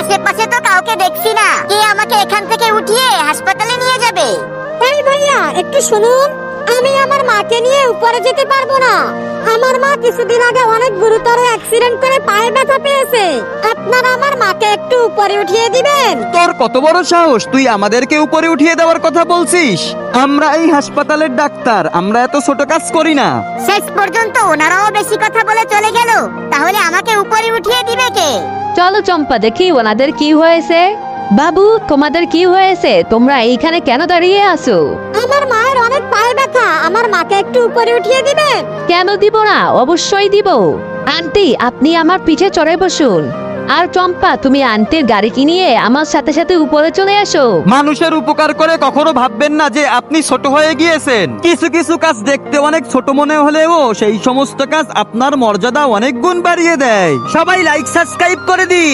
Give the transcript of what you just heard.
আশেপাশে তো কাউকে দেখছি না, কে আমাকে এখান থেকে উঠিয়ে হাসপাতালে নিয়ে যাবে? এই ভাইয়া একটু শুনুন, আমি আমার মাকে নিয়ে উপরে যেতে পারবো না। আমার মা কিছুদিন আগে অনেক গুরুতর অ্যাক্সিডেন্ট করে পায়ে ব্যথা পেয়েছে। আপনারা আমার মাকে একটু উপরে উঠিয়ে দিবেন? তোর কত বড় সাহস, তুই আমাদেরকে উপরে উঠিয়ে দেওয়ার কথা বলছিস? আমরা এই হাসপাতালের ডাক্তার, আমরা এত ছোট কাজ করি না। শেষ পর্যন্ত ওনারাও বেশি কথা বলে চলে গেল। তাহলে আমাকে উপরে উঠিয়ে দিবে কে? চলো চম্পা, দেখি ওনাদের কি হয়েছে। বাবু, তোমাদের কি হয়েছে? তোমরা এইখানে কেন দাঁড়িয়ে আছো? আমার মায়ের অনেক পায়ে ব্যথা, আমার মাকে একটু উপরে উঠিয়ে দিবেন? কেন দিব না, অবশ্যই দিব। আন্টি, আপনি আমার পিঠে চড়ে বসুন। আর চম্পা, তুমি আন্টির গাড়ি কিনিয়ে আমার সাথে সাথে উপরে চলে আসো। মানুষের উপকার করে কখনো ভাববেন না যে আপনি ছোট হয়ে গিয়েছেন। কিছু কিছু কাজ দেখতে অনেক ছোট মনে হলেও সেই সমস্ত কাজ আপনার মর্যাদা অনেক গুণ বাড়িয়ে দেয়। সবাই লাইক সাবস্ক্রাইব করে দিন।